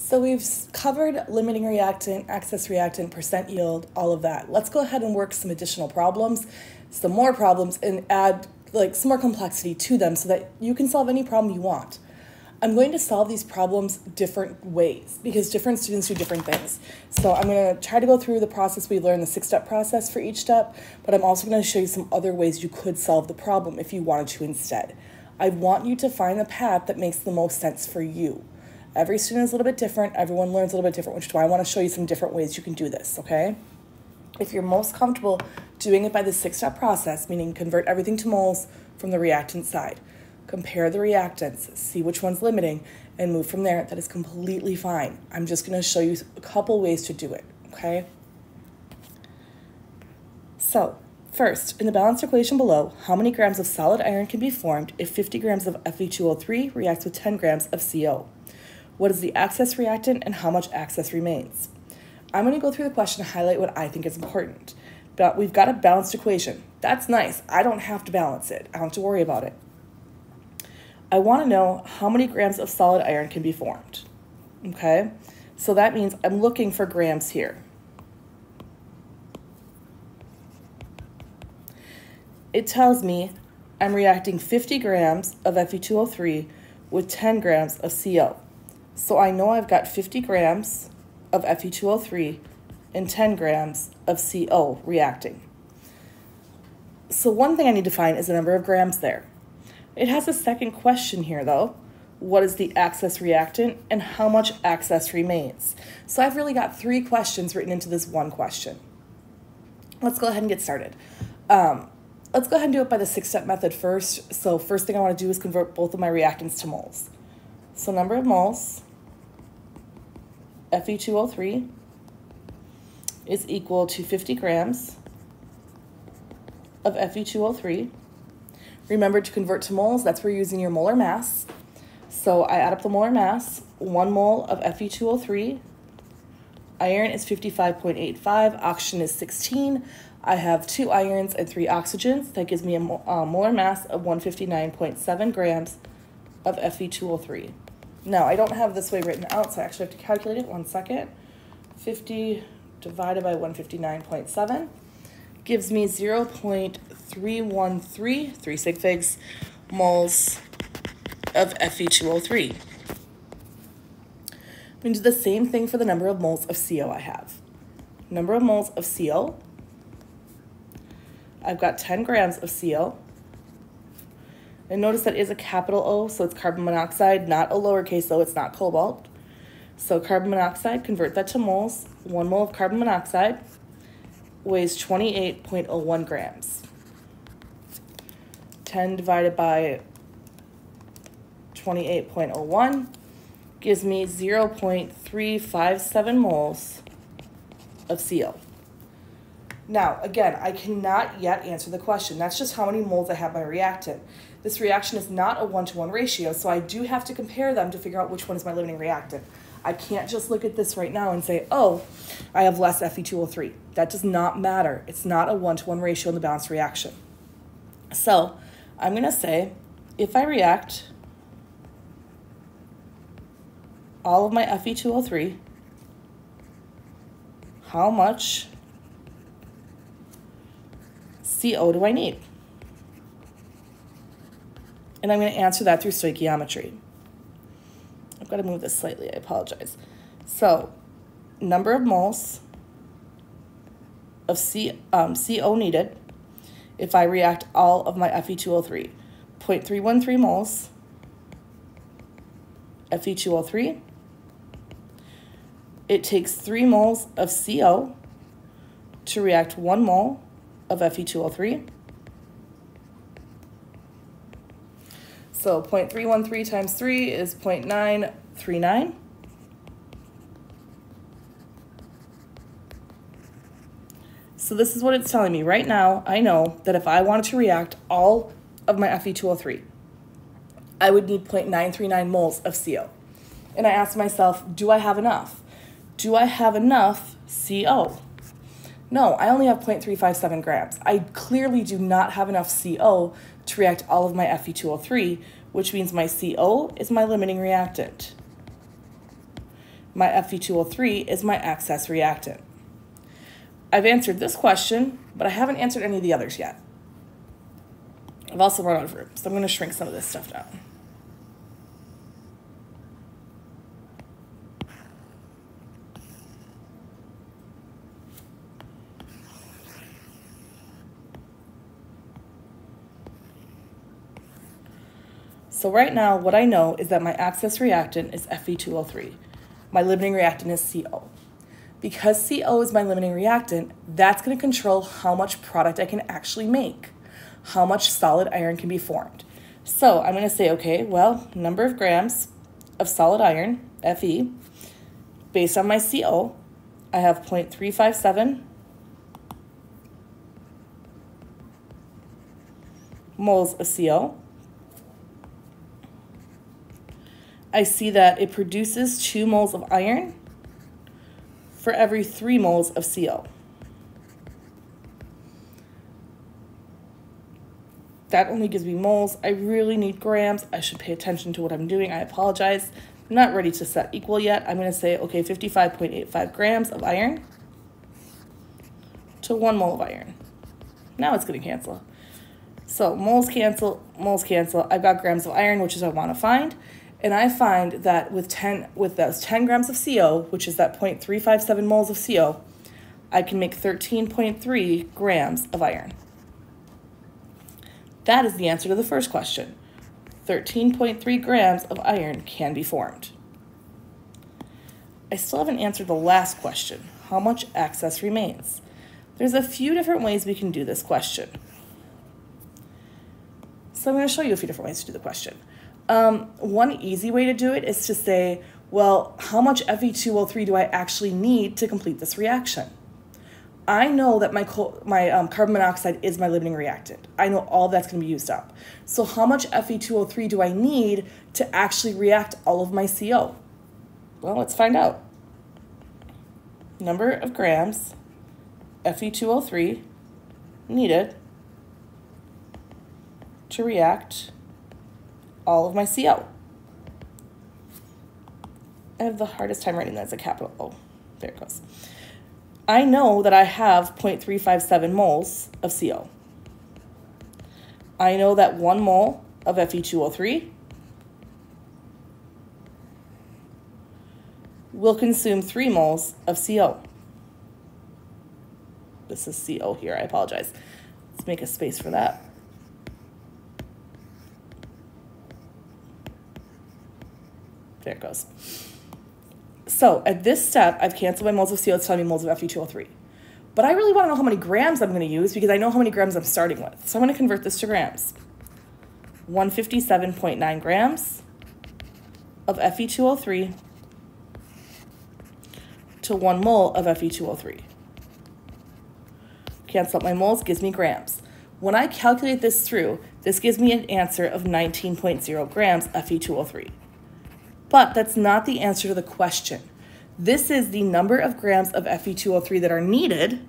So we've covered limiting reactant, excess reactant, percent yield, all of that. Let's go ahead and work some additional problems, some more problems, and add some more complexity to them so that you can solve any problem you want. I'm going to solve these problems different ways because different students do different things. So I'm going to try to go through the process we learned, the 6-step process for each step, but I'm also going to show you some other ways you could solve the problem if you wanted to instead. I want you to find the path that makes the most sense for you. Every student is a little bit different. Everyone learns a little bit different, which is why I want to show you some different ways you can do this, okay? If you're most comfortable doing it by the 6-step process, meaning convert everything to moles from the reactant side, compare the reactants, see which one's limiting, and move from there, that is completely fine. I'm just going to show you a couple ways to do it, okay? So, first, in the balanced equation below, how many grams of solid iron can be formed if 50 grams of Fe2O3 reacts with 10 grams of CO? What is the excess reactant and how much excess remains? I'm going to go through the question and highlight what I think is important. But we've got a balanced equation. That's nice. I don't have to balance it. I don't have to worry about it. I want to know how many grams of solid iron can be formed. Okay? So that means I'm looking for grams here. It tells me I'm reacting 50 grams of Fe2O3 with 10 grams of CO. So I know I've got 50 grams of Fe2O3 and 10 grams of CO reacting. So one thing I need to find is the number of grams there. It has a second question here though. What is the excess reactant and how much excess remains? So I've really got 3 questions written into this one question. Let's go ahead and get started. Let's go ahead and do it by the 6-step method first. So first thing I want to do is convert both of my reactants to moles. So number of moles, Fe2O3 is equal to 50 grams of Fe2O3. Remember to convert to moles, that's where you're using your molar mass. So I add up the molar mass, 1 mole of Fe2O3, iron is 55.85, oxygen is 16. I have 2 irons and 3 oxygens. That gives me a molar mass of 159.7 grams of Fe2O3. Now, I don't have this way written out, so I actually have to calculate it. 1 second. 50 divided by 159.7 gives me 0.313, 3 sig figs, moles of Fe2O3. I'm going to do the same thing for the number of moles of CO I have. Number of moles of CO, I've got 10 grams of CO. And notice that is a capital O, so it's carbon monoxide, not a lowercase o, it's not cobalt. So carbon monoxide, convert that to moles. 1 mole of carbon monoxide weighs 28.01 grams. 10 divided by 28.01 gives me 0.357 moles of CO. Now, again, I cannot yet answer the question. That's just how many moles I have my reactant. This reaction is not a 1-to-1 ratio, so I do have to compare them to figure out which one is my limiting reactant. I can't just look at this right now and say, oh, I have less Fe2O3. That does not matter. It's not a 1-to-1 ratio in the balanced reaction. So I'm going to say, if I react all of my Fe2O3, how much CO do I need? And I'm going to answer that through stoichiometry. I've got to move this slightly, I apologize. So, number of moles of CO needed if I react all of my Fe2O3. 0.313 moles Fe2O3. It takes 3 moles of CO to react 1 mole of Fe2O3. So 0.313 times 3 is 0.939. So this is what it's telling me. Right now, I know that if I wanted to react all of my Fe2O3, I would need 0.939 moles of CO. And I asked myself, do I have enough? Do I have enough CO? No, I only have 0.357 grams. I clearly do not have enough CO to react all of my Fe2O3, which means my CO is my limiting reactant. my Fe2O3 is my excess reactant. I've answered this question, but I haven't answered any of the others yet. I've also run out of room, so I'm going to shrink some of this stuff down. So right now, what I know is that my excess reactant is Fe2O3. My limiting reactant is CO. Because CO is my limiting reactant, that's going to control how much product I can actually make, how much solid iron can be formed. So I'm going to say, okay, well, number of grams of solid iron, Fe, based on my CO, I have 0.357 moles of CO. I see that it produces 2 moles of iron for every 3 moles of CO. That only gives me moles. I really need grams. I should pay attention to what I'm doing. I apologize. I'm not ready to set equal yet. I'm going to say, okay, 55.85 grams of iron to 1 mole of iron. Now it's going to cancel. So moles cancel, moles cancel. I've got grams of iron, which is what I want to find. And I find that with those 10 grams of CO, which is that 0.357 moles of CO, I can make 13.3 grams of iron. That is the answer to the first question. 13.3 grams of iron can be formed. I still haven't answered the last question. How much excess remains? There's a few different ways we can do this question. So I'm going to show you a few different ways to do the question. One easy way to do it is to say, well, how much Fe2O3 do I actually need to complete this reaction? I know that my carbon monoxide is my limiting reactant. I know all that's going to be used up. So how much Fe2O3 do I need to actually react all of my CO? Well, let's find out. Number of grams Fe2O3 needed to react all of my CO. I have the hardest time writing that as a capital O. There it goes. I know that I have 0.357 moles of CO. I know that 1 mole of Fe2O3 will consume 3 moles of CO. This is CO here, I apologize. Let's make a space for that. There it goes. So at this step, I've canceled my moles of CO. It's telling me moles of Fe2O3. But I really want to know how many grams I'm going to use because I know how many grams I'm starting with. So I'm going to convert this to grams. 157.9 grams of Fe2O3 to 1 mole of Fe2O3. Cancel out my moles, gives me grams. When I calculate this through, this gives me an answer of 19.0 grams Fe2O3. But that's not the answer to the question. This is the number of grams of Fe2O3 that are needed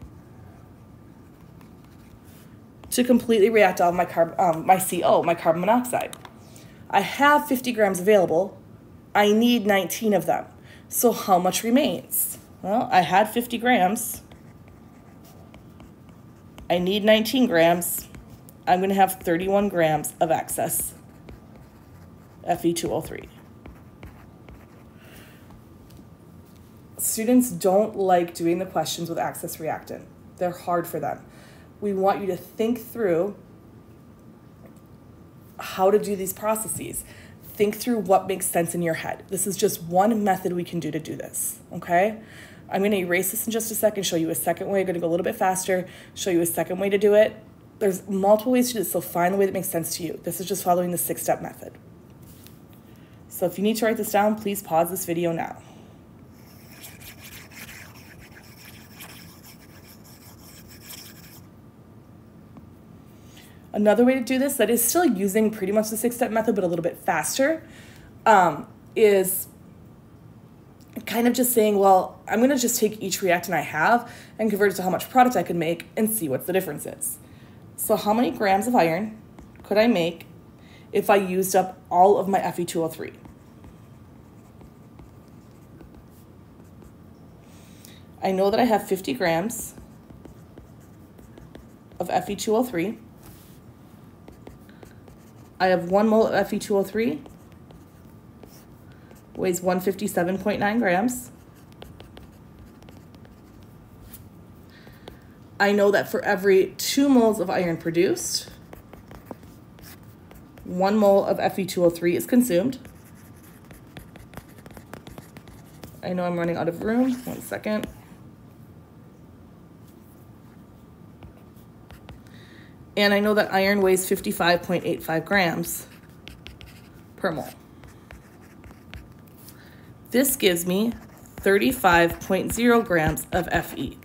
to completely react all of my CO, my carbon monoxide. I have 50 grams available. I need 19 of them. So how much remains? Well, I had 50 grams. I need 19 grams. I'm going to have 31 grams of excess Fe2O3. Students don't like doing the questions with excess reactant. They're hard for them. We want you to think through how to do these processes. Think through what makes sense in your head. This is just one method we can do to do this, okay? I'm going to erase this in just a second, show you a second way. I'm going to go a little bit faster, show you a second way to do it. There's multiple ways to do this, so find the way that makes sense to you. This is just following the 6-step method. So if you need to write this down, please pause this video now. Another way to do this that is still using pretty much the 6-step method but a little bit faster is kind of just saying, well, I'm going to just take each reactant I have and convert it to how much product I could make and see what the difference is. So how many grams of iron could I make if I used up all of my Fe2O3? I know that I have 50 grams of Fe2O3. I have 1 mole of Fe2O3, weighs 157.9 grams. I know that for every 2 moles of iron produced, 1 mole of Fe2O3 is consumed. I know I'm running out of room. 1 second. And I know that iron weighs 55.85 grams per mole. This gives me 35.0 grams of Fe.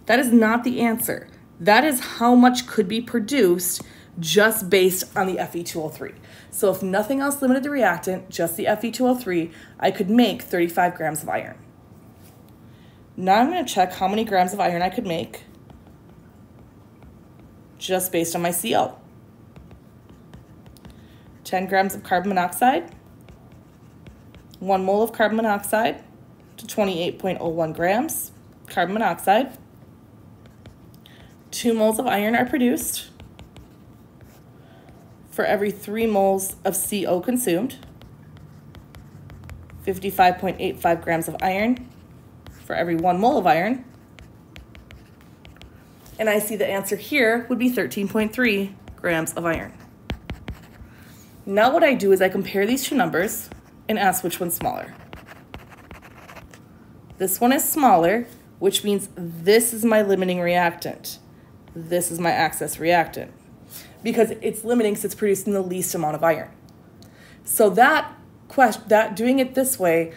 That is not the answer. That is how much could be produced just based on the Fe2O3. So if nothing else limited the reactant, just the Fe2O3, I could make 35 grams of iron. Now I'm going to check how many grams of iron I could make just based on my CO. 10 grams of carbon monoxide, 1 mole of carbon monoxide to 28.01 grams carbon monoxide. 2 moles of iron are produced for every 3 moles of CO consumed. 55.85 grams of iron for every 1 mole of iron. And I see the answer here would be 13.3 grams of iron. Now what I do is I compare these two numbers and ask which one's smaller. This one is smaller, which means this is my limiting reactant. This is my access reactant, because it's limiting since it's producing the least amount of iron. So that doing it this way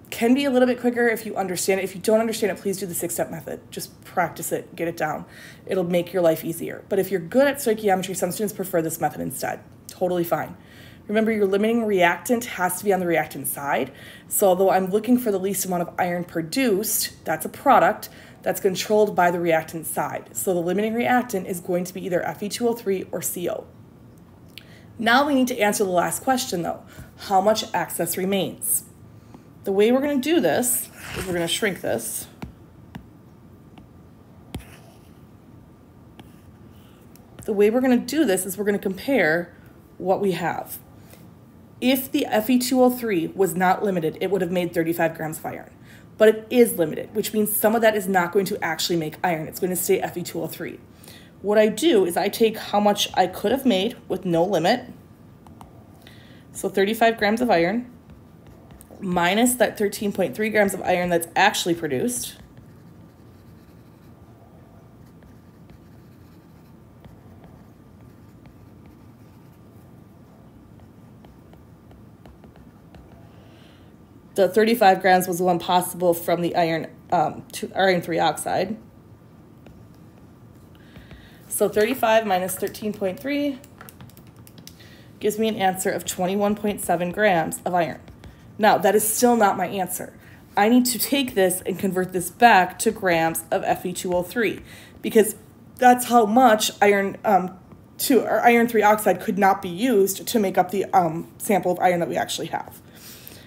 can be a little bit quicker if you understand it. If you don't understand it, please do the 6-step method. Just practice it, get it down. It'll make your life easier. But if you're good at stoichiometry, some students prefer this method instead. Totally fine. Remember, your limiting reactant has to be on the reactant side. So although I'm looking for the least amount of iron produced, that's a product that's controlled by the reactant side. So the limiting reactant is going to be either Fe2O3 or CO. Now we need to answer the last question though. How much access remains? The way we're going to do this is we're going to shrink this. The way we're going to do this is we're going to compare what we have. If the Fe2O3 was not limited, it would have made 35 grams of iron. But it is limited, which means some of that is not going to actually make iron. It's going to stay Fe2O3. What I do is I take how much I could have made with no limit, so 35 grams of iron, minus that 13.3 grams of iron that's actually produced, the 35 grams was the one possible from the iron 3 oxide. So 35 minus 13.3 gives me an answer of 21.7 grams of iron. Now, that is still not my answer. I need to take this and convert this back to grams of Fe2O3 because that's how much iron 3 oxide could not be used to make up the sample of iron that we actually have.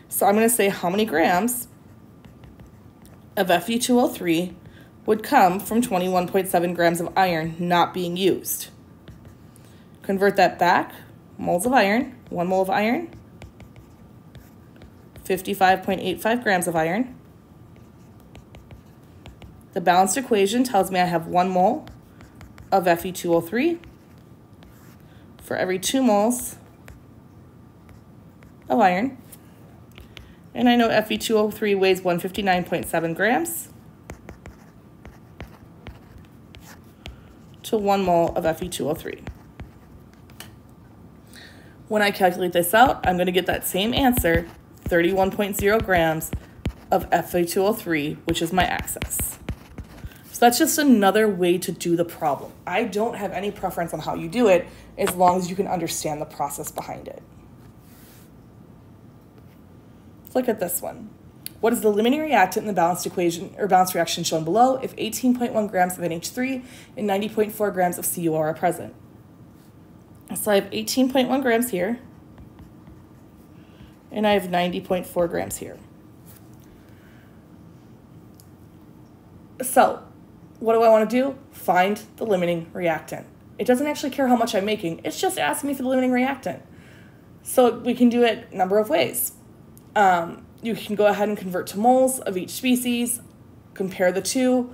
So I'm going to say how many grams of Fe2O3 would come from 21.7 grams of iron not being used. Convert that back, moles of iron, 1 mole of iron, 55.85 grams of iron. The balanced equation tells me I have 1 mole of Fe2O3 for every 2 moles of iron. And I know Fe2O3 weighs 159.7 grams to 1 mole of Fe2O3. When I calculate this out, I'm going to get that same answer, 31.0 grams of Fe2O3, which is my access. So that's just another way to do the problem. I don't have any preference on how you do it, as long as you can understand the process behind it. Look at this one. What is the limiting reactant in the balanced equation or balanced reaction shown below if 18.1 grams of NH3 and 90.4 grams of CuO are present? So I have 18.1 grams here, and I have 90.4 grams here. So what do I want to do? Find the limiting reactant. It doesn't actually care how much I'm making. It's just asking me for the limiting reactant. So we can do it a number of ways. You can go ahead and convert to moles of each species, compare the two.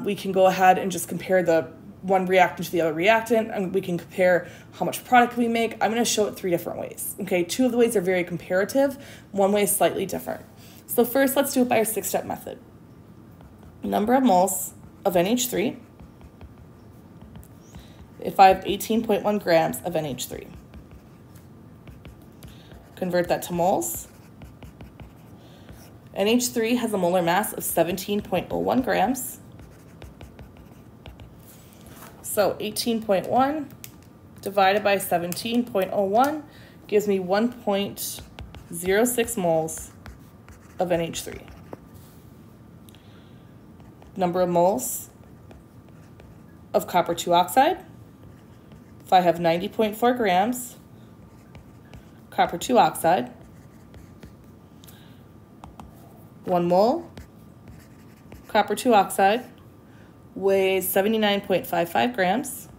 We can go ahead and just compare the one reactant to the other reactant, and we can compare how much product we make. I'm going to show it 3 different ways. Okay, 2 of the ways are very comparative. One way is slightly different. So first, let's do it by our 6-step method. Number of moles of NH3 if I have 18.1 grams of NH3. Convert that to moles. NH3 has a molar mass of 17.01 grams. So 18.1 divided by 17.01 gives me 1.06 moles of NH3. Number of moles of copper 2 oxide. If I have 90.4 grams copper 2 oxide, 1 mole copper 2 oxide weighs 79.55 grams.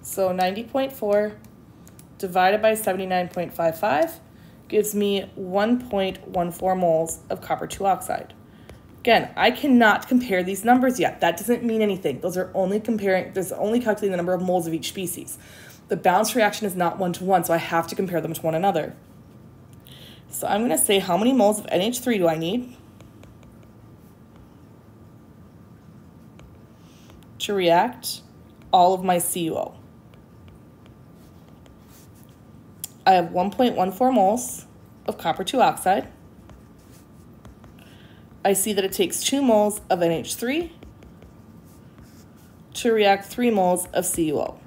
So 90.4 divided by 79.55 gives me 1.14 moles of copper 2 oxide. Again, I cannot compare these numbers yet. That doesn't mean anything. Those are only calculating the number of moles of each species. The balanced reaction is not 1-to-1, so I have to compare them to one another. So I'm going to say, how many moles of NH3 do I need to react all of my CuO? I have 1.14 moles of copper 2 oxide. I see that it takes 2 moles of NH3 to react 3 moles of CuO.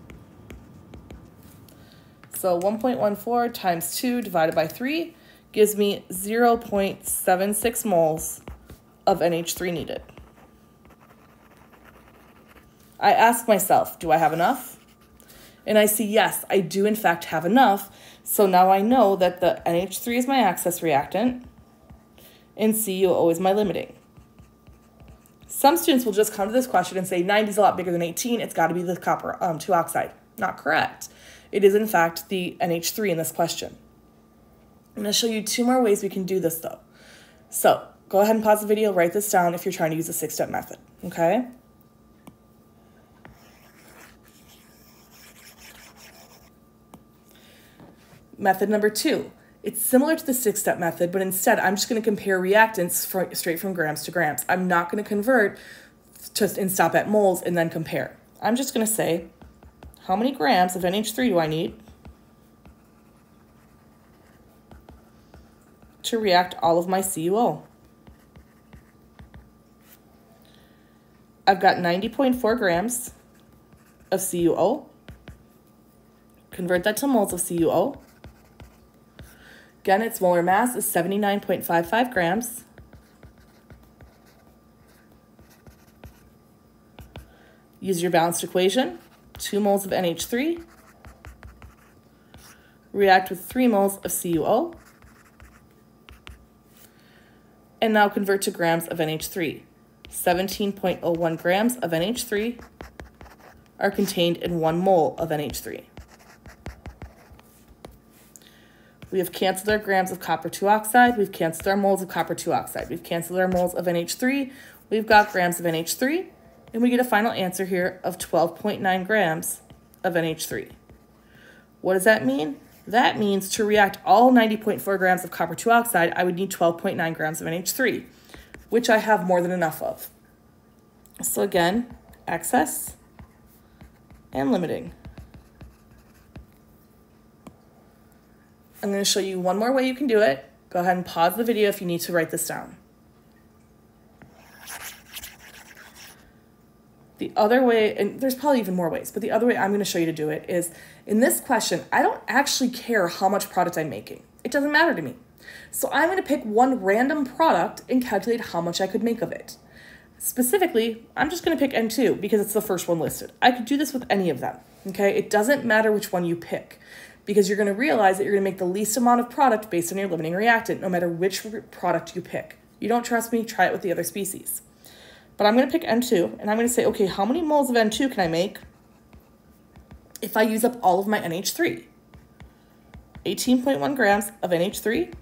So 1.14 times 2 divided by 3 gives me 0.76 moles of NH3 needed. I ask myself, do I have enough? And I see, yes, I do in fact have enough. So now I know that the NH3 is my access reactant and CuO is my limiting. Some students will just come to this question and say 90 is a lot bigger than 18. It's got to be the copper 2 oxide. Not correct. It is in fact the NH3 in this question. I'm going to show you 2 more ways we can do this though. So go ahead and pause the video, write this down if you're trying to use a 6-step method, okay? Method number 2. It's similar to the 6-step method, but instead I'm just going to compare reactants straight from grams to grams. I'm not going to convert and stop at moles and then compare. I'm just going to say, how many grams of NH3 do I need to react all of my CuO? I've got 90.4 grams of CuO. Convert that to moles of CuO. Again, its molar mass is 79.55 grams. Use your balanced equation. 2 moles of NH3. React with 3 moles of CuO. And now convert to grams of NH3. 17.01 grams of NH3 are contained in 1 mole of NH3. We have canceled our grams of copper 2 oxide. We've canceled our moles of copper 2 oxide. We've canceled our moles of NH3. We've got grams of NH3. And we get a final answer here of 12.9 grams of NH3. What does that mean? That means to react all 90.4 grams of copper 2 oxide, I would need 12.9 grams of NH3, which I have more than enough of. So again, excess and limiting. I'm going to show you one more way you can do it. Go ahead and pause the video if you need to write this down. The other way, and there's probably even more ways, but the other way I'm going to show you to do it is, in this question, I don't actually care how much product I'm making. It doesn't matter to me. So I'm going to pick one random product and calculate how much I could make of it. Specifically, I'm just going to pick N2 because it's the first one listed. I could do this with any of them, okay? It doesn't matter which one you pick, because you're going to realize that you're going to make the least amount of product based on your limiting reactant, no matter which product you pick. You don't trust me? Try it with the other species. But I'm going to pick N2, and I'm going to say, okay, how many moles of N2 can I make if I use up all of my NH3? 18.1 grams of NH3.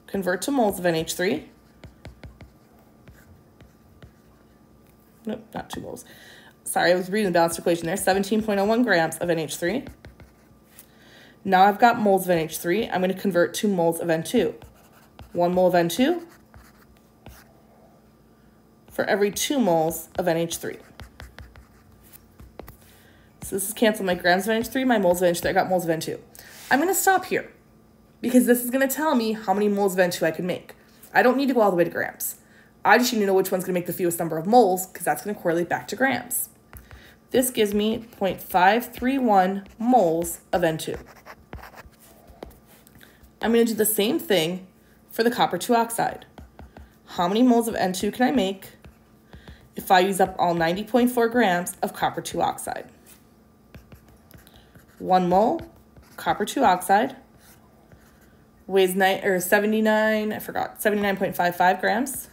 Convert to moles of NH3. Nope, not 2 moles. Sorry, I was reading the balanced equation there. 17.01 grams of NH3. Now I've got moles of NH3. I'm going to convert to moles of N2. 1 mole of N2 for every 2 moles of NH3. So this is cancel my grams of NH3, my moles of NH3. I got moles of N2. I'm going to stop here because this is going to tell me how many moles of N2 I can make. I don't need to go all the way to grams. I just need to know which one's going to make the fewest number of moles because that's going to correlate back to grams. This gives me 0.531 moles of N2. I'm going to do the same thing for the copper 2 oxide. How many moles of N2 can I make if I use up all 90.4 grams of copper 2 oxide? 1 mole copper 2 oxide weighs 79.55 grams.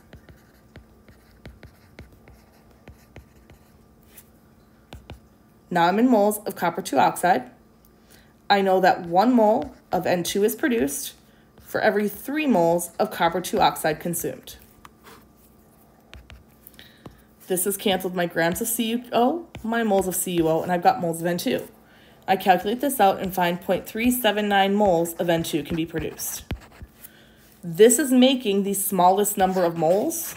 Now I'm in moles of copper 2 oxide. I know that 1 mole of N2 is produced for every 3 moles of copper 2 oxide consumed. This has canceled my grams of CuO, my moles of CuO, and I've got moles of N2. I calculate this out and find 0.379 moles of N2 can be produced. This is making the smallest number of moles,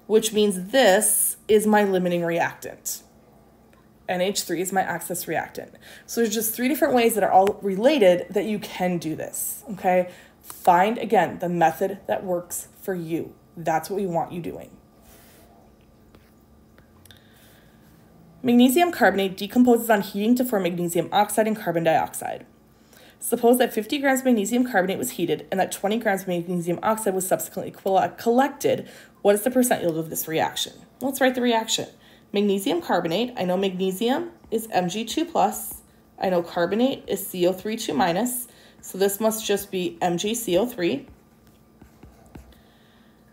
which means this is my limiting reactant. NH3 is my access reactant. So there's just 3 different ways that are all related that you can do this, okay? Find, again, the method that works for you. That's what we want you doing. Magnesium carbonate decomposes on heating to form magnesium oxide and carbon dioxide. Suppose that 50 grams of magnesium carbonate was heated and that 20 grams of magnesium oxide was subsequently collected. What is the percent yield of this reaction? Let's write the reaction. Magnesium carbonate, I know magnesium is Mg2+. I know carbonate is CO3 2-. So this must just be MgCO3.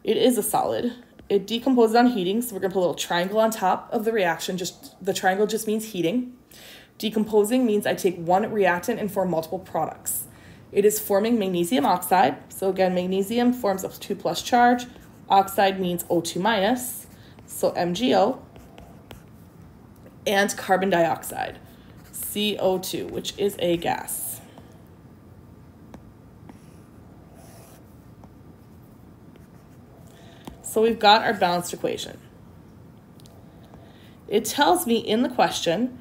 It is a solid. It decomposes on heating, so we're going to put a little triangle on top of the reaction. The triangle just means heating. Decomposing means I take one reactant and form multiple products. It is forming magnesium oxide. So again, magnesium forms a 2+ charge. Oxide means O2-, so MgO. And carbon dioxide, CO2, which is a gas. So we've got our balanced equation. It tells me in the question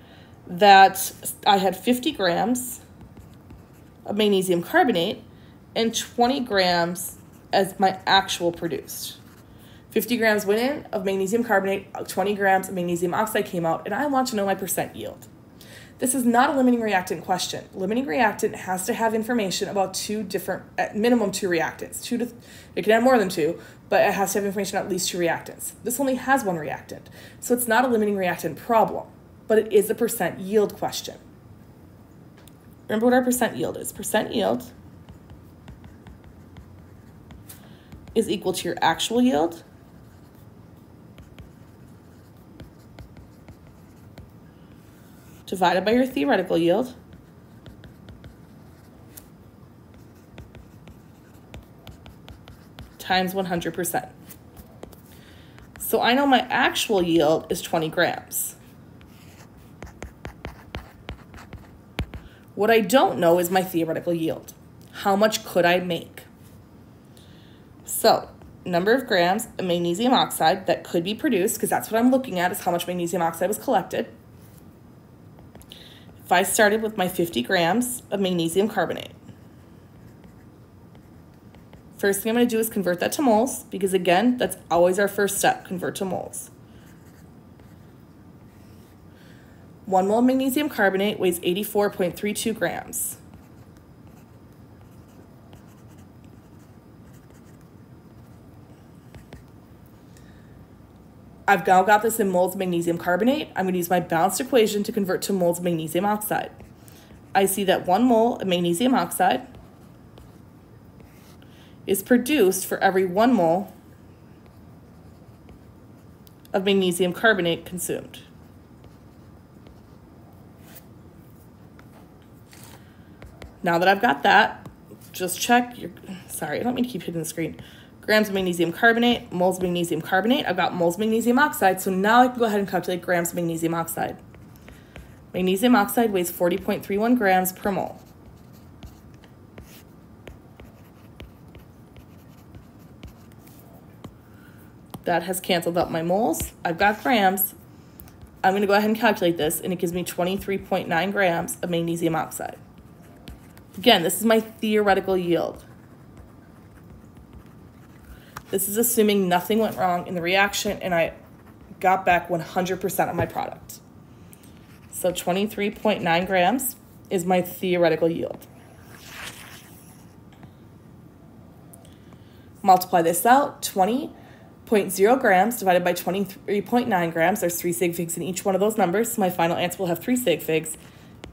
that I had 50 grams of magnesium carbonate and 20 grams as my actual produced. 50 grams went in of magnesium carbonate, 20 grams of magnesium oxide came out, and I want to know my percent yield. This is not a limiting reactant question. Limiting reactant has to have information about at minimum 2 reactants. It can have more than 2, but it has to have information about at least 2 reactants. This only has 1 reactant, so it's not a limiting reactant problem, but it is a percent yield question. Remember what our percent yield is. Percent yield is equal to your actual yield divided by your theoretical yield times 100%. So I know my actual yield is 20 grams. What I don't know is my theoretical yield. How much could I make? So, number of grams of magnesium oxide that could be produced, because that's what I'm looking at, is how much magnesium oxide was collected. If I started with my 50 grams of magnesium carbonate, first thing I'm going to do is convert that to moles, because again, that's always our first step, convert to moles. 1 mole of magnesium carbonate weighs 84.32 grams. I've now got this in moles of magnesium carbonate. I'm going to use my balanced equation to convert to moles of magnesium oxide. I see that 1 mole of magnesium oxide is produced for every 1 mole of magnesium carbonate consumed. Now that I've got that, just check your, sorry, I don't mean to keep hitting the screen. Grams of magnesium carbonate, moles of magnesium carbonate. I've got moles of magnesium oxide, so now I can go ahead and calculate grams of magnesium oxide. Magnesium oxide weighs 40.31 grams per mole. That has canceled out my moles. I've got grams. I'm going to go ahead and calculate this, and it gives me 23.9 grams of magnesium oxide. Again, this is my theoretical yield. This is assuming nothing went wrong in the reaction and I got back 100% of my product. So 23.9 grams is my theoretical yield. Multiply this out, 20.0 grams divided by 23.9 grams. There's 3 sig figs in each one of those numbers. So my final answer will have 3 sig figs.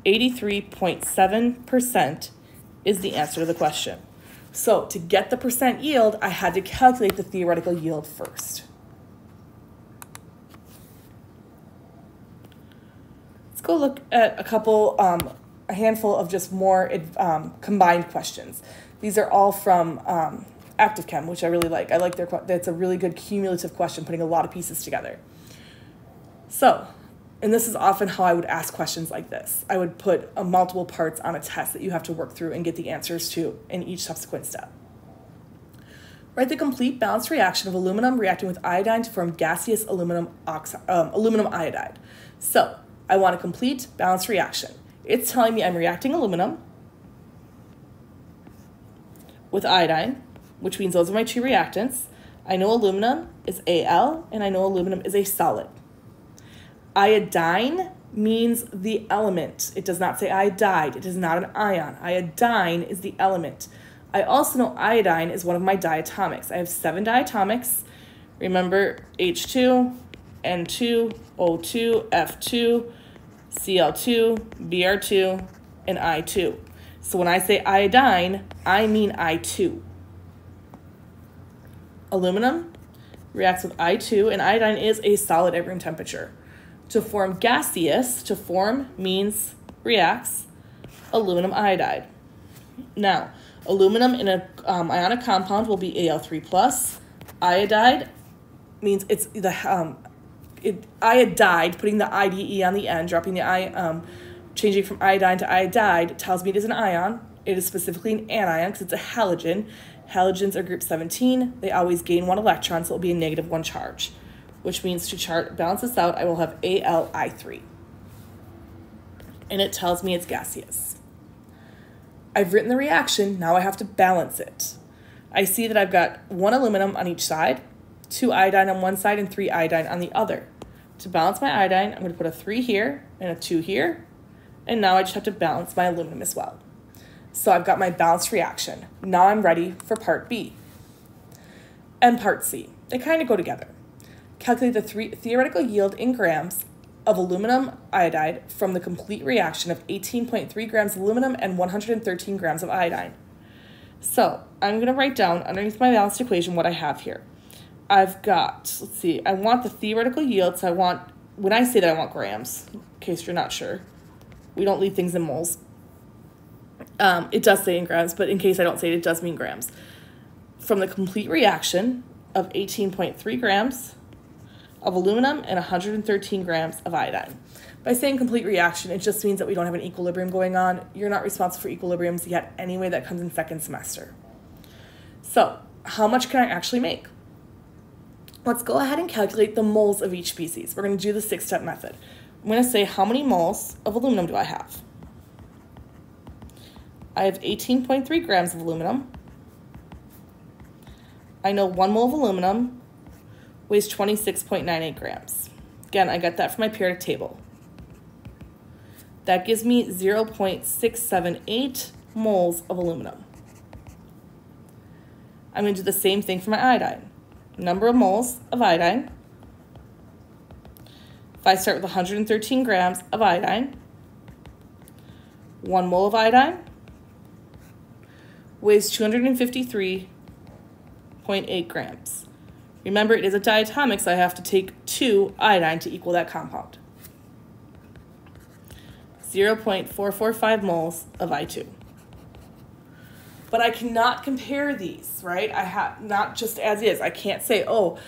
83.7% is the answer to the question. So to get the percent yield, I had to calculate the theoretical yield first. Let's go look at a couple, a handful of just more combined questions. These are all from Active Chem, which I really like. I like that's a really good cumulative question, putting a lot of pieces together. So, and this is often how I would ask questions like this. I would put multiple parts on a test that you have to work through and get the answers to in each subsequent step. Write the complete balanced reaction of aluminum reacting with iodine to form gaseous aluminum iodide. So, I want a complete balanced reaction. It's telling me I'm reacting aluminum with iodine, which means those are my 2 reactants. I know aluminum is Al, and I know aluminum is a solid. Iodine means the element. It does not say iodide. It is not an ion. Iodine is the element. I also know iodine is one of my diatomics. I have 7 diatomics. Remember H2, N2, O2, F2, Cl2, Br2, and I2. So when I say iodine, I mean I2. Aluminum reacts with I2, and iodine is a solid at room temperature. To form gaseous, to form means reacts, aluminum iodide. Now, aluminum in an ionic compound will be Al3+. Iodide means it's the iodide, putting the IDE on the end, dropping the I, changing from iodine to iodide tells me it is an ion. It is specifically an anion because it's a halogen. Halogens are group 17. They always gain 1 electron, so it will be a -1 charge, which means to balance this out, I will have Ali3. And it tells me it's gaseous. I've written the reaction, now I have to balance it. I see that I've got 1 aluminum on each side, 2 iodine on one side, and 3 iodine on the other. To balance my iodine, I'm going to put a 3 here and a 2 here, and now I just have to balance my aluminum as well. So I've got my balanced reaction. Now I'm ready for part B and part C. They kind of go together. Calculate the theoretical yield in grams of aluminum iodide from the complete reaction of 18.3 grams of aluminum and 113 grams of iodine. So I'm going to write down underneath my balanced equation what I have here. I've got, let's see, I want the theoretical yield, so I want, when I say that I want grams, in case you're not sure, we don't leave things in moles. It does say in grams, but in case I don't say it, it does mean grams. From the complete reaction of 18.3 grams of aluminum and 113 grams of iodine. By saying complete reaction, it just means that we don't have an equilibrium going on. You're not responsible for equilibriums yet anyway. That comes in second semester. So how much can I actually make? Let's go ahead and calculate the moles of each species. We're going to do the 6-step method. I'm going to say how many moles of aluminum do I have? I have 18.3 grams of aluminum. I know 1 mole of aluminum weighs 26.98 grams. Again, I got that from my periodic table. That gives me 0.678 moles of aluminum. I'm going to do the same thing for my iodine. Number of moles of iodine. If I start with 113 grams of iodine, 1 mole of iodine weighs 253.8 grams. Remember, it is a diatomic, so I have to take 2 iodine to equal that compound. 0.445 moles of I2. But I cannot compare these, right? I have not just as is. I can't say, oh,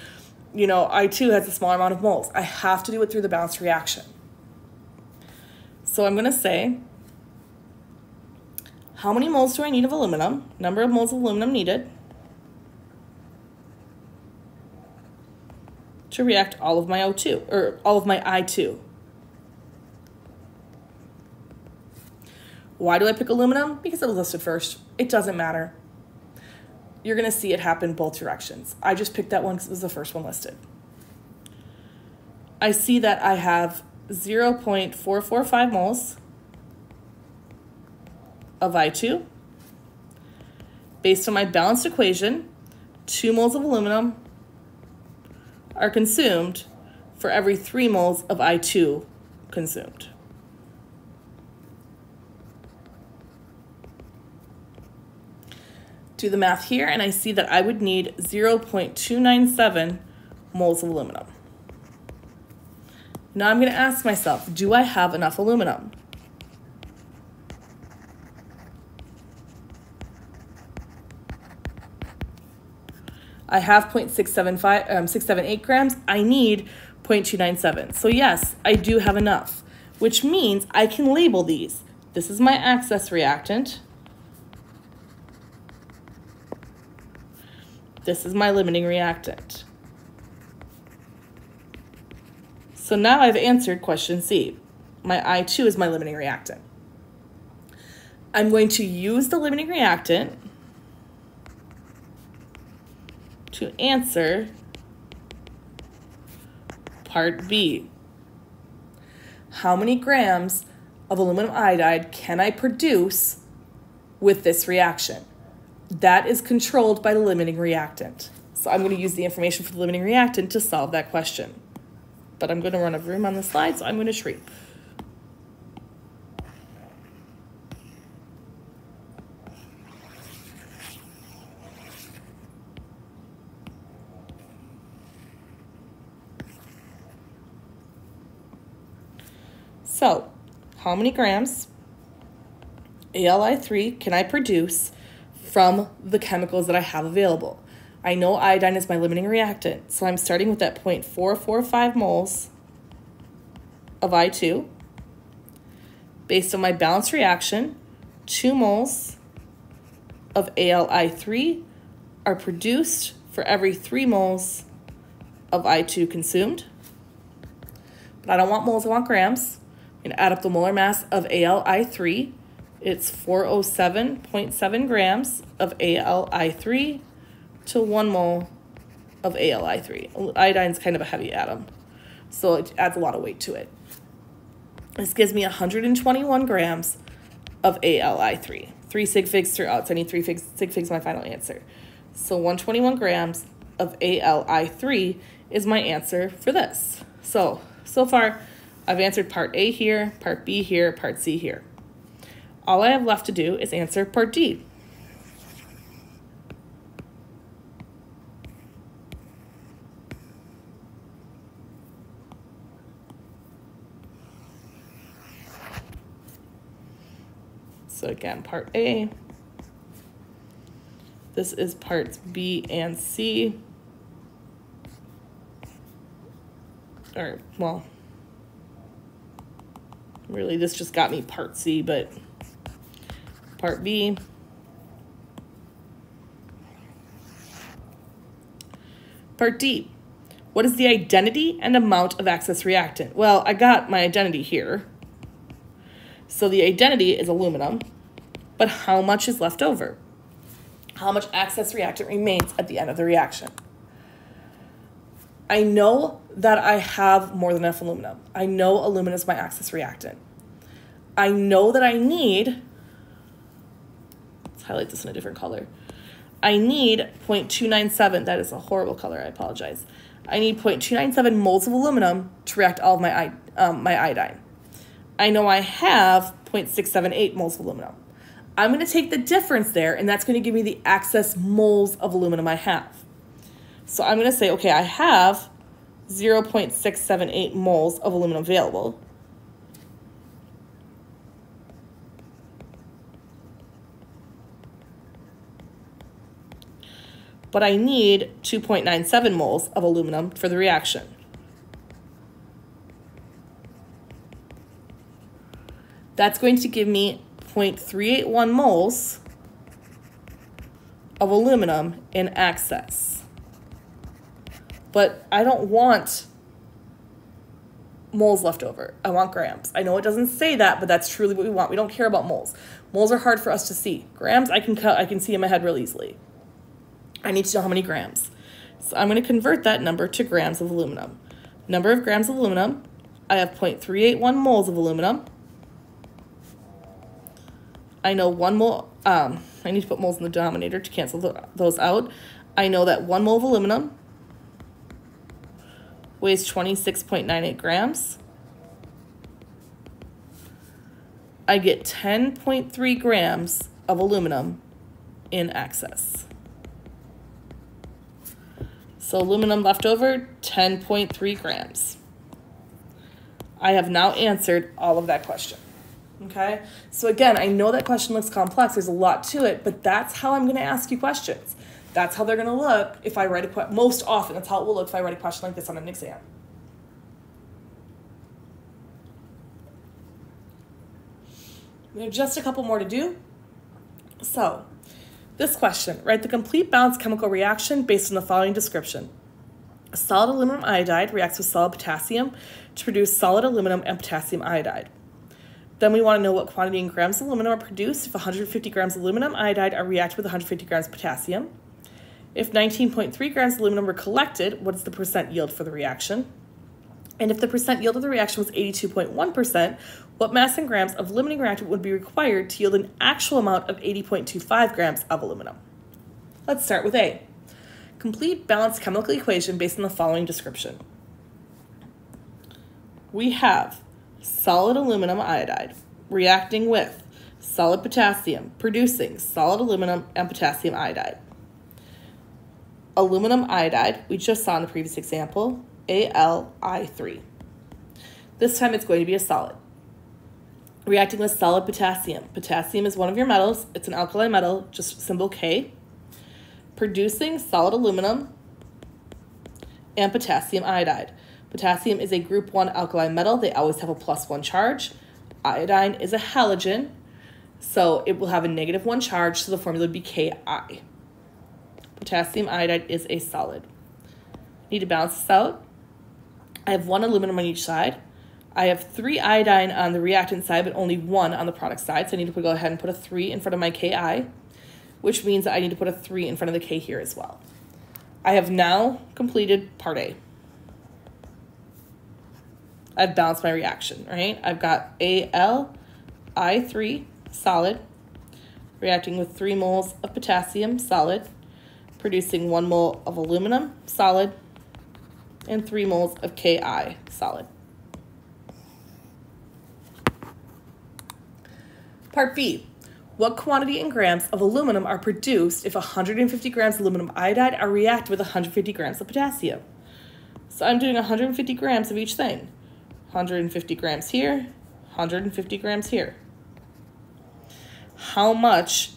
you know, I2 has a smaller amount of moles. I have to do it through the balanced reaction. So I'm going to say, how many moles do I need of aluminum? Number of moles of aluminum needed to react all of my O2, or all of my I2. Why do I pick aluminum? Because it was listed first. It doesn't matter. You're going to see it happen both directions. I just picked that one because it was the first one listed. I see that I have 0.445 moles of I2. Based on my balanced equation, 2 moles of aluminum are consumed for every 3 moles of I2 consumed. Do the math here, and I see that I would need 0.297 moles of aluminum. Now I'm going to ask myself, do I have enough aluminum? I have 678 grams. I need 0.297. So yes, I do have enough, which means I can label these. This is my access reactant. This is my limiting reactant. So now I've answered question C. My I2 is my limiting reactant. I'm going to use the limiting reactant to answer part B. How many grams of aluminum iodide can I produce with this reaction? That is controlled by the limiting reactant. So I'm going to use the information for the limiting reactant to solve that question. But I'm going to run out of room on the slide, so I'm going to shrink. So, how many grams ALI3 can I produce from the chemicals that I have available? I know iodine is my limiting reactant, so I'm starting with that 0.445 moles of I2. Based on my balanced reaction, 2 moles of ALI3 are produced for every 3 moles of I2 consumed. But I don't want moles, I want grams. I'm going to add up the molar mass of ALI3. It's 407.7 grams of ALI3 to 1 mole of ALI3. Iodine is kind of a heavy atom, so it adds a lot of weight to it. This gives me 121 grams of ALI3. 3 sig figs throughout, so I need 3 sig figs my final answer. So 121 grams of ALI3 is my answer for this. So far, I've answered part A here, part B here, part C here. All I have left to do is answer part D. So again, part A. This is parts B and C. Or, well, really this just got me part C, but part B. Part D. What is the identity and amount of access reactant? Well, I got my identity here. So the identity is aluminum, but how much is left over? How much access reactant remains at the end of the reaction? I know that I have more than enough aluminum. I know aluminum is my access reactant. I know that I need, let's highlight this in a different color. I need 0.297, that is a horrible color, I apologize. I need 0.297 moles of aluminum to react all of my iodine. I know I have 0.678 moles of aluminum. I'm going to take the difference there, and that's going to give me the excess moles of aluminum I have. So I'm going to say, okay, I have 0.678 moles of aluminum available. But I need 2.97 moles of aluminum for the reaction. That's going to give me 0.381 moles of aluminum in excess. But I don't want moles left over. I want grams. I know it doesn't say that, but that's truly what we want. We don't care about moles. Moles are hard for us to see. Grams I can see in my head real easily. I need to know how many grams. So I'm going to convert that number to grams of aluminum. Number of grams of aluminum, I have 0.381 moles of aluminum. I know 1 mole, I need to put moles in the denominator to cancel those out. I know that 1 mole of aluminum weighs 26.98 grams. I get 10.3 grams of aluminum in excess. So aluminum left over, 10.3 grams. I have now answered all of that question. Okay, so again, I know that question looks complex. There's a lot to it, but that's how I'm going to ask you questions. That's how they're going to look if I write a question. Most often, that's how it will look if I write a question like this on an exam. We have just a couple more to do. So, this question, write the complete balanced chemical reaction based on the following description. A solid aluminum iodide reacts with solid potassium to produce solid aluminum and potassium iodide. Then we want to know what quantity in grams of aluminum are produced if 150 grams of aluminum iodide are reacted with 150 grams of potassium. If 19.3 grams of aluminum were collected, what is the percent yield for the reaction? And if the percent yield of the reaction was 82.1%, what mass in grams of limiting reactant would be required to yield an actual amount of 80.25 grams of aluminum? Let's start with A. Complete balanced chemical equation based on the following description. We have solid aluminum iodide reacting with solid potassium, producing solid aluminum and potassium iodide. Aluminum iodide, we just saw in the previous example, AlI3. This time it's going to be a solid. Reacting with solid potassium. Potassium is one of your metals. It's an alkali metal, just symbol K. Producing solid aluminum and potassium iodide. Potassium is a group 1 alkali metal. They always have a +1 charge. Iodine is a halogen, so it will have a -1 charge, so the formula would be Ki. Potassium iodide is a solid. Need to balance this out. I have 1 aluminum on each side. I have 3 iodine on the reactant side, but only 1 on the product side, so I need to go ahead and put a 3 in front of my Ki, which means that I need to put a 3 in front of the K here as well. I have now completed part A. I've balanced my reaction, right? I've got AlI3, solid, reacting with 3 moles of potassium, solid, producing 1 mole of aluminum, solid, and 3 moles of Ki, solid. Part B. What quantity in grams of aluminum are produced if 150 grams of aluminum iodide are reacted with 150 grams of potassium? So I'm doing 150 grams of each thing. 150 grams here, 150 grams here. How much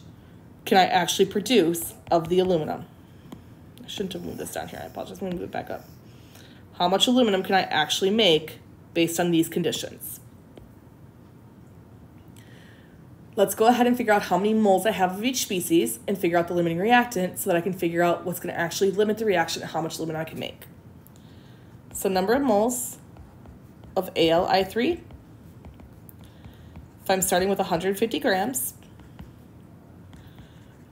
can I actually produce of the aluminum? I shouldn't have moved this down here. I apologize. I'm going to move it back up. How much aluminum can I actually make based on these conditions? Let's go ahead and figure out how many moles I have of each species and figure out the limiting reactant so that I can figure out what's going to actually limit the reaction and how much aluminum I can make. So number of moles of AlI3. If I'm starting with 150 grams,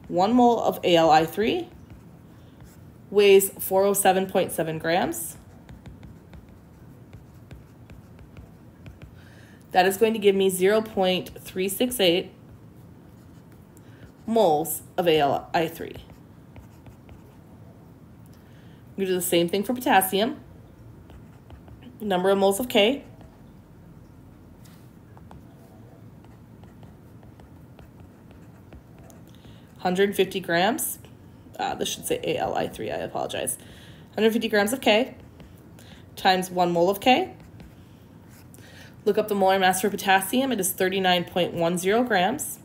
1 mole of AlI3 weighs 407.7 grams. That is going to give me 0.368 moles of AlI3. I'm going to do the same thing for potassium. Number of moles of K. 150 grams. This should say ALI3, I apologize. 150 grams of K times 1 mole of K. Look up the molar mass for potassium. It is 39.10 grams.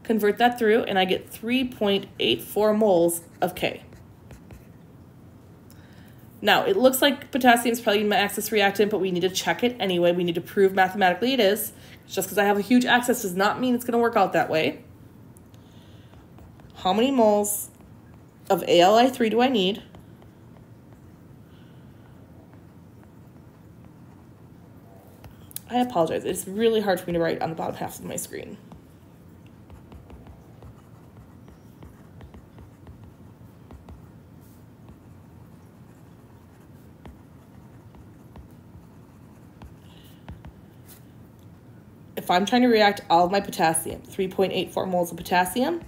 Convert that through, and I get 3.84 moles of K. Now, it looks like potassium is probably my excess reactant, but we need to check it anyway. We need to prove mathematically it is. Just because I have a huge excess does not mean it's going to work out that way. How many moles of ALI3 do I need? I apologize. It's really hard for me to write on the bottom half of my screen. If I'm trying to react all of my potassium, 3.84 moles of potassium,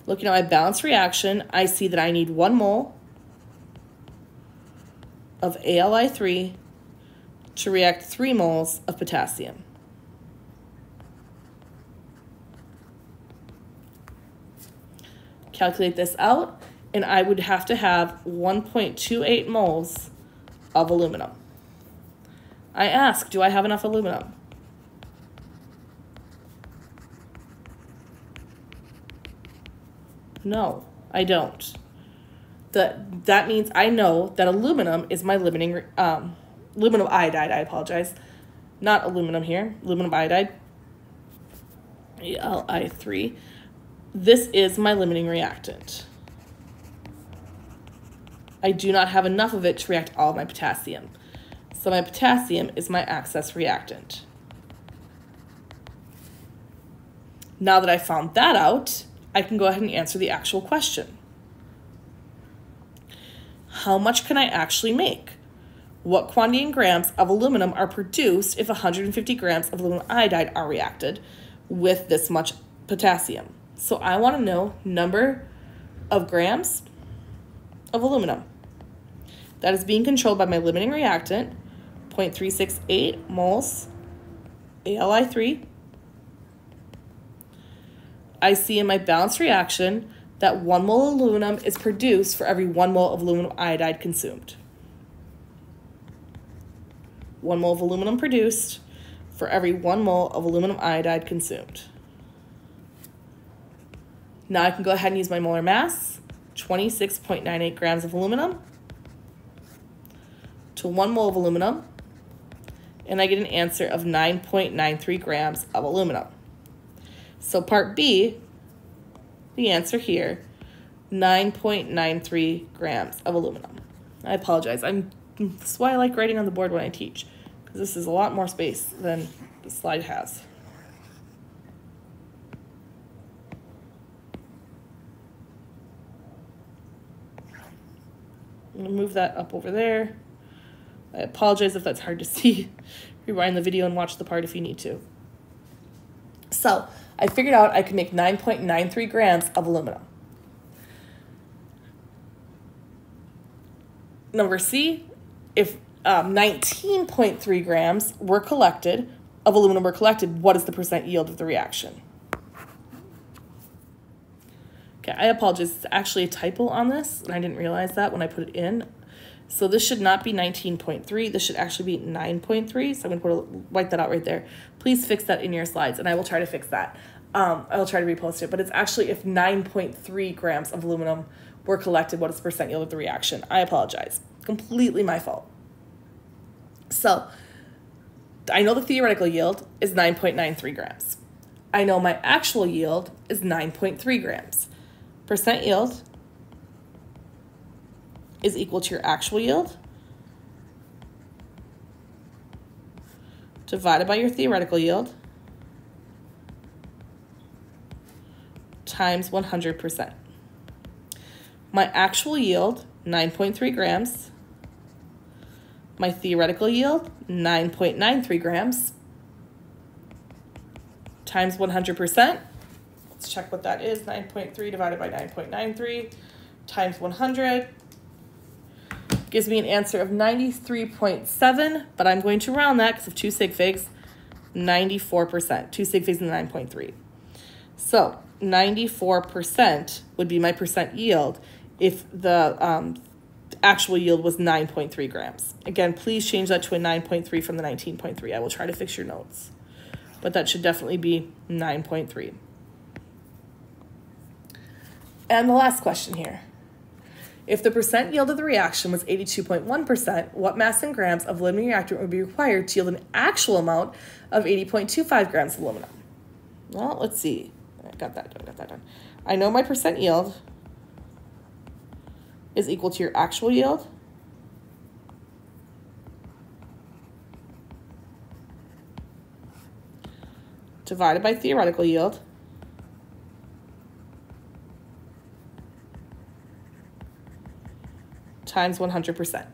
looking at my balanced reaction, I see that I need 1 mole of ALI3 to react 3 moles of potassium. Calculate this out, and I would have to have 1.28 moles of aluminum. I ask, do I have enough aluminum? No, I don't. That means I know that aluminum is my limiting, aluminum iodide, I apologize. Not aluminum here, aluminum iodide, ALI3. This is my limiting reactant. I do not have enough of it to react all of my potassium. So my potassium is my excess reactant. Now that I found that out, I can go ahead and answer the actual question. How much can I actually make? What quantity in grams of aluminum are produced if 150 grams of aluminum iodide are reacted with this much potassium? So I want to know number of grams of aluminum that is being controlled by my limiting reactant, 0.368 moles ALI3. I see in my balanced reaction that 1 mole of aluminum is produced for every 1 mole of aluminum iodide consumed. 1 mole of aluminum produced for every 1 mole of aluminum iodide consumed. Now I can go ahead and use my molar mass, 26.98 grams of aluminum to 1 mole of aluminum, and I get an answer of 9.93 grams of aluminum. So part B, the answer here, 9.93 grams of aluminum. I apologize. That's why I like writing on the board when I teach, because this is a lot more space than the slide has. I'm gonna move that up over there. I apologize if that's hard to see. Rewind the video and watch the part if you need to. So I figured out I could make 9.93 grams of aluminum. Number C, if 19.3 grams were collected, of aluminum were collected, what is the percent yield of the reaction? Okay, I apologize. It's actually a typo on this, and I didn't realize that when I put it in. So this should not be 19.3. This should actually be 9.3. So I'm going to wipe that out right there. Please fix that in your slides, and I will try to fix that. I will try to repost it, but it's actually if 9.3 grams of aluminum were collected, what is the percent yield of the reaction? I apologize. Completely my fault. So I know the theoretical yield is 9.93 grams. I know my actual yield is 9.3 grams. Percent yield is equal to your actual yield divided by your theoretical yield times 100%. My actual yield, 9.3 grams. My theoretical yield, 9.93 grams times 100%. Let's check what that is. 9.3 divided by 9.93 times 100 gives me an answer of 93.7, but I'm going to round that because of 2 sig figs. 94%, 2 sig figs in the 9.3. So 94% would be my percent yield if the actual yield was 9.3 grams. Again, please change that to a 9.3 from the 19.3. I will try to fix your notes, but that should definitely be 9.3. And the last question here. If the percent yield of the reaction was 82.1%, what mass in grams of limiting reactant would be required to yield an actual amount of 80.25 grams of aluminum? Well, let's see. I got that done. I know my percent yield is equal to your actual yield divided by theoretical yield times 100%.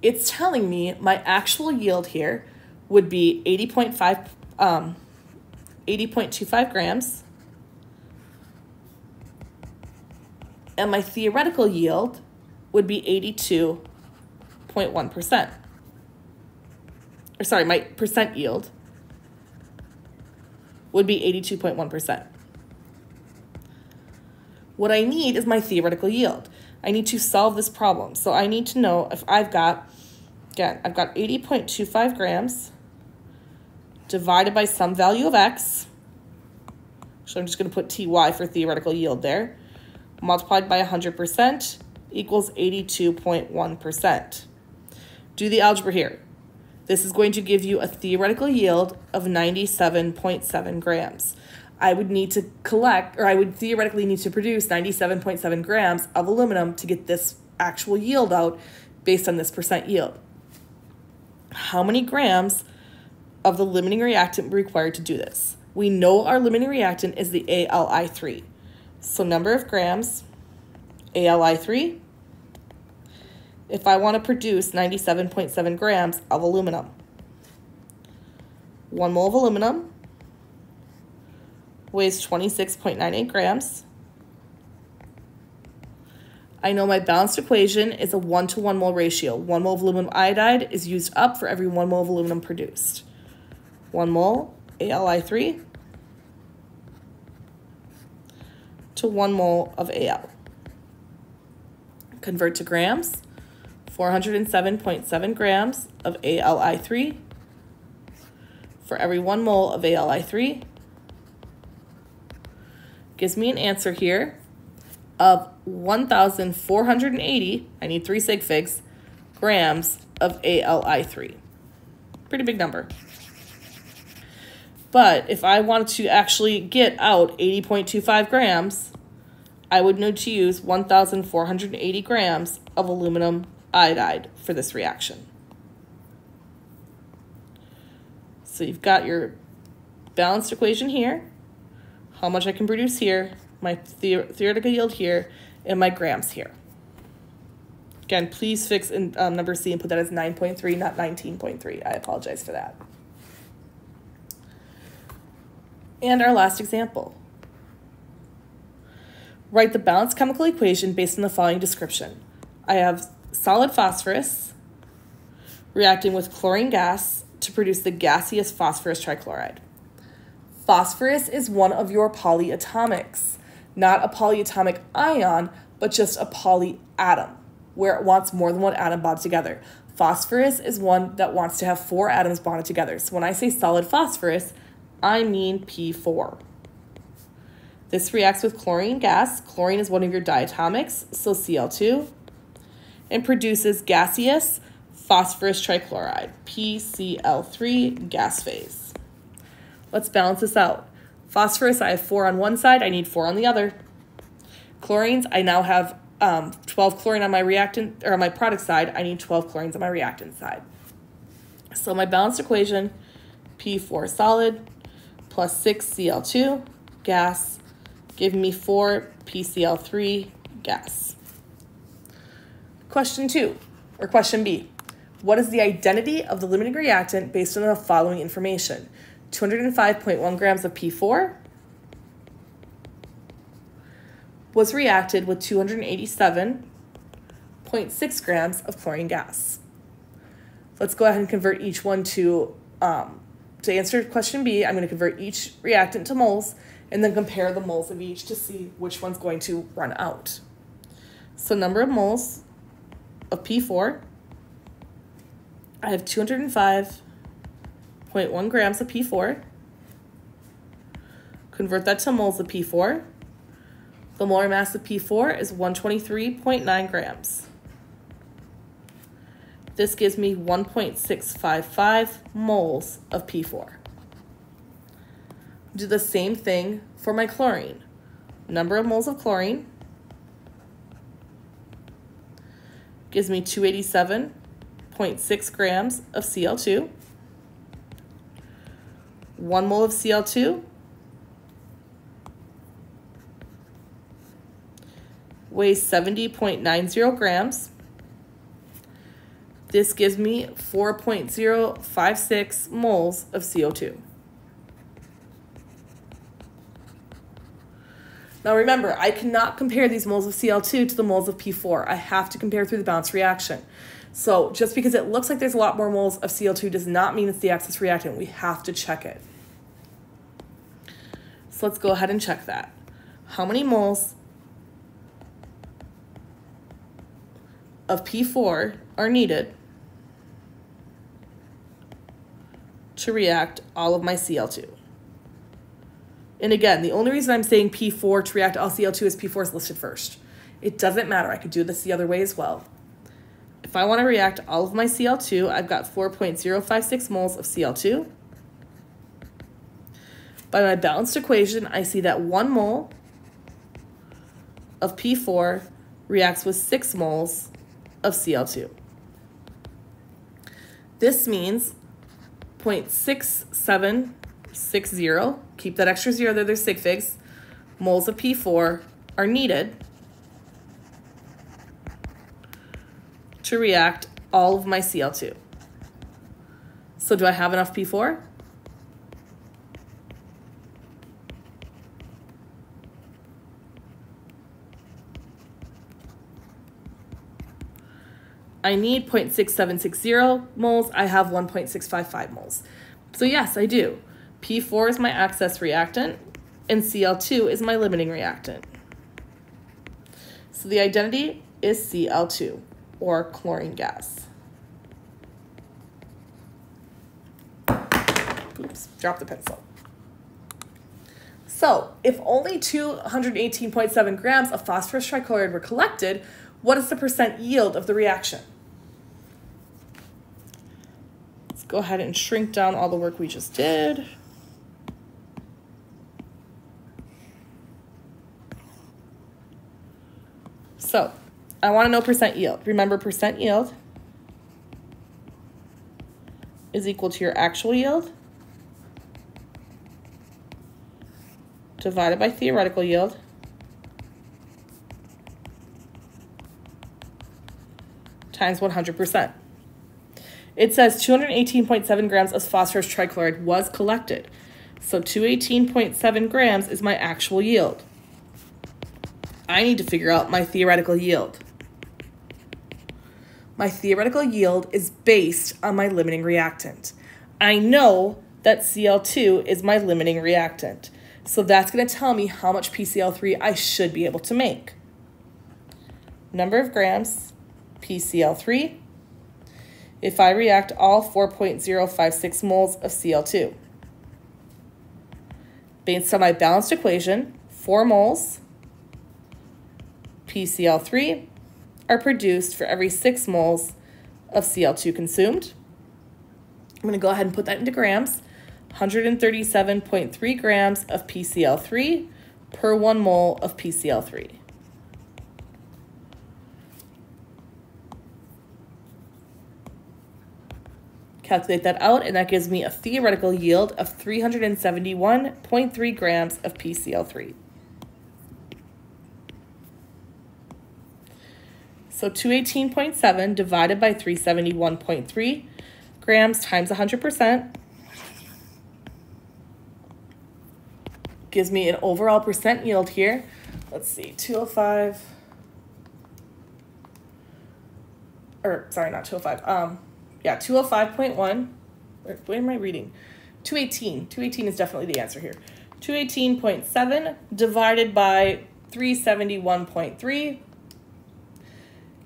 It's telling me my actual yield here would be 80.25 grams, and my theoretical yield would be 82.1%. Or sorry, my percent yield would be 82.1%. What I need is my theoretical yield. I need to solve this problem. So I need to know if I've got 80.25 grams divided by some value of x. So I'm just going to put TY for theoretical yield there. Multiplied by 100% equals 82.1%. Do the algebra here. This is going to give you a theoretical yield of 97.7 grams. I would need to I would theoretically need to produce 97.7 grams of aluminum to get this actual yield out based on this percent yield. How many grams of the limiting reactant required to do this? We know our limiting reactant is the ALI3. So number of grams, ALI3. If I want to produce 97.7 grams of aluminum, 1 mole of aluminum weighs 26.98 grams. I know my balanced equation is a 1-to-1 mole ratio. 1 mole of aluminum iodide is used up for every 1 mole of aluminum produced. 1 mole ALI3 to 1 mole of Al. Convert to grams. 407.7 grams of ALI3 for every 1 mole of ALI3 gives me an answer here of 1,480, I need 3 sig figs, grams of ALI3. Pretty big number. But if I wanted to actually get out 80.25 grams, I would need to use 1,480 grams of aluminum iodide for this reaction. So you've got your balanced equation here, how much I can produce here, my theoretical yield here, and my grams here. Again, please fix in number C and put that as 9.3, not 19.3. I apologize for that. And our last example. Write the balanced chemical equation based on the following description. I have solid phosphorus reacting with chlorine gas to produce the gaseous phosphorus trichloride. Phosphorus is one of your polyatomics, not a polyatomic ion, but just a polyatom, where it wants more than one atom bonded together. Phosphorus is one that wants to have 4 atoms bonded together. So when I say solid phosphorus, I mean P4. This reacts with chlorine gas. Chlorine is one of your diatomics, so Cl2, and produces gaseous phosphorus trichloride, PCl3 gas phase. Let's balance this out. Phosphorus, I have 4 on one side, I need 4 on the other. Chlorines, I now have 12 chlorine on my reactant, or on my product side, I need 12 chlorines on my reactant side. So my balanced equation, P4 solid plus 6 Cl2 gas, giving me 4 PCl3 gas. Question B. What is the identity of the limiting reactant based on the following information? 205.1 grams of P4 was reacted with 287.6 grams of chlorine gas. Let's go ahead and convert each one to answer question B, I'm going to convert each reactant to moles and then compare the moles of each to see which one's going to run out. So number of moles of P4, I have 205.1 grams of P4. Convert that to moles of P4. The molar mass of P4 is 123.9 grams. This gives me 1.655 moles of P4. Do the same thing for my chlorine. Number of moles of chlorine gives me 287.6 grams of Cl2. 1 mole of Cl2 weighs 70.90 grams. This gives me 4.056 moles of CO2. Now remember, I cannot compare these moles of Cl2 to the moles of P4. I have to compare through the balance reaction. So just because it looks like there's a lot more moles of Cl2 does not mean it's the excess reactant. We have to check it. So let's go ahead and check that. How many moles of P4 are needed to react all of my Cl2? And again, the only reason I'm saying P4 to react all Cl2 is P4 is listed first. It doesn't matter. I could do this the other way as well. If I want to react all of my Cl2, I've got 4.056 moles of Cl2. By my balanced equation, I see that 1 mole of P4 reacts with 6 moles of Cl2. This means 0.6760, keep that extra zero there, they're sig figs, moles of P4 are needed to react all of my Cl2. So do I have enough P4? I need 0.6760 moles. I have 1.655 moles. So yes, I do. P4 is my excess reactant, and Cl2 is my limiting reactant. So the identity is Cl2, or chlorine gas. Oops, dropped the pencil. So if only 218.7 grams of phosphorus trichloride were collected, what is the percent yield of the reaction? Let's go ahead and shrink down all the work we just did. So I want to know percent yield. Remember, percent yield is equal to your actual yield divided by theoretical yield times 100%. It says 218.7 grams of phosphorus trichloride was collected. So 218.7 grams is my actual yield. I need to figure out my theoretical yield. My theoretical yield is based on my limiting reactant. I know that Cl2 is my limiting reactant. So that's going to tell me how much PCl3 I should be able to make. Number of grams, PCl3, if I react all 4.056 moles of Cl2. Based on my balanced equation, 4 moles PCl3 are produced for every 6 moles of Cl2 consumed. I'm going to go ahead and put that into grams. 137.3 grams of PCl3 per 1 mole of PCl3. Calculate that out, and that gives me a theoretical yield of 371.3 grams of PCl3. So 218.7 divided by 371.3 grams times 100% gives me an overall percent yield here. Let's see, 205, or sorry, not 205, Yeah, 205.1. What am I reading? 218. 218 is definitely the answer here. 218.7 divided by 371.3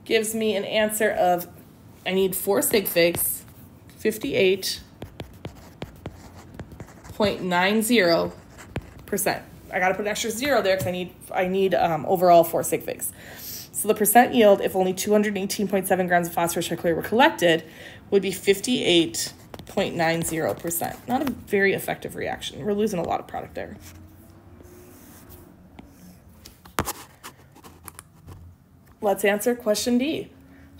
gives me an answer of, I need 4 sig figs, 58.90%. I got to put an extra 0 there because I need overall 4 sig figs. So the percent yield, if only 218.7 grams of phosphorus trichloride were collected, would be 58.90%. Not a very effective reaction. We're losing a lot of product there. Let's answer question D.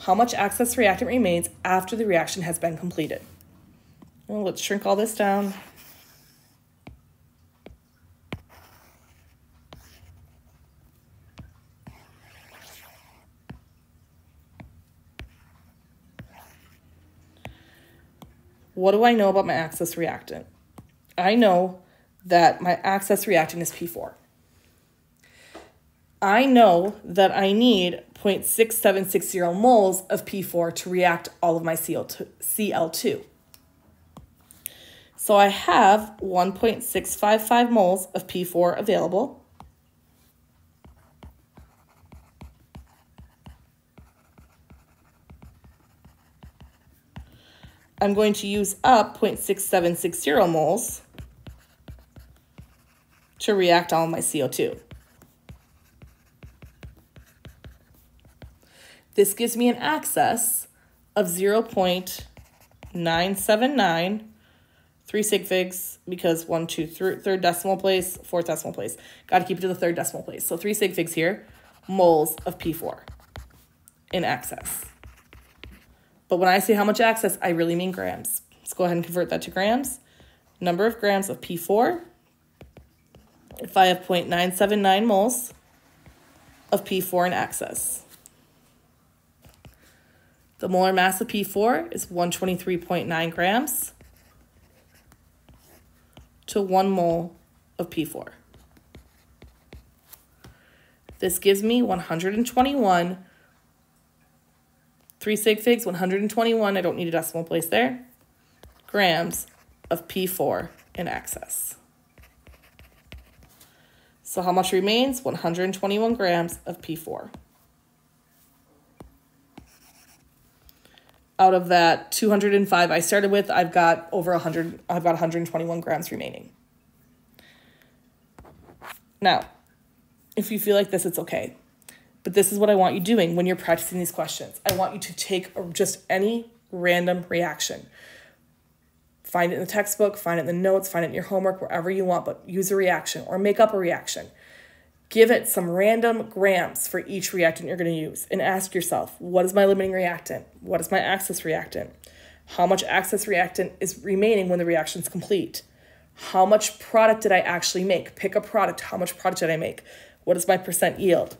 How much excess reactant remains after the reaction has been completed? Well, let's shrink all this down. What do I know about my excess reactant? I know that my excess reactant is P4. I know that I need 0.6760 moles of P4 to react all of my Cl2. So I have 1.655 moles of P4 available. I'm going to use up 0.6760 moles to react all of my CO2. This gives me an excess of 0.979, 3 sig figs, because 1, 2, third decimal place, fourth decimal place. Got to keep it to the third decimal place. So 3 sig figs here, moles of P4 in excess. But when I say how much excess, I really mean grams. Let's go ahead and convert that to grams. Number of grams of P4. If I have 0.979 moles of P4 in excess. The molar mass of P4 is 123.9 grams to 1 mole of P4. This gives me 121 3 sig figs, 121, I don't need a decimal place there, grams of P4 in excess. So how much remains? 121 grams of P4. Out of that 205 I started with, I've got 121 grams remaining. Now, if you feel like this, it's okay. But this is what I want you doing when you're practicing these questions. I want you to take just any random reaction. Find it in the textbook, find it in the notes, find it in your homework, wherever you want, but use a reaction or make up a reaction. Give it some random grams for each reactant you're going to use and ask yourself, what is my limiting reactant? What is my excess reactant? How much excess reactant is remaining when the reaction is complete? How much product did I actually make? Pick a product. How much product did I make? What is my percent yield?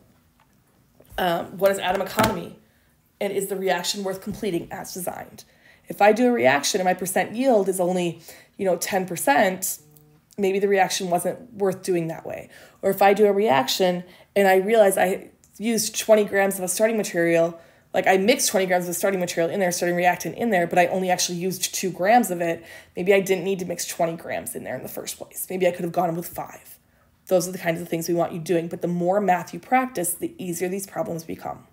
What is atom economy? And is the reaction worth completing as designed? If I do a reaction and my percent yield is only, 10%, maybe the reaction wasn't worth doing that way. Or if I do a reaction and I realize I used 20 grams of a starting material, like I mixed 20 grams of a starting material in there, starting reactant in there, but I only actually used 2 grams of it, maybe I didn't need to mix 20 grams in there in the first place. Maybe I could have gone with 5. Those are the kinds of things we want you doing. But the more math you practice, the easier these problems become.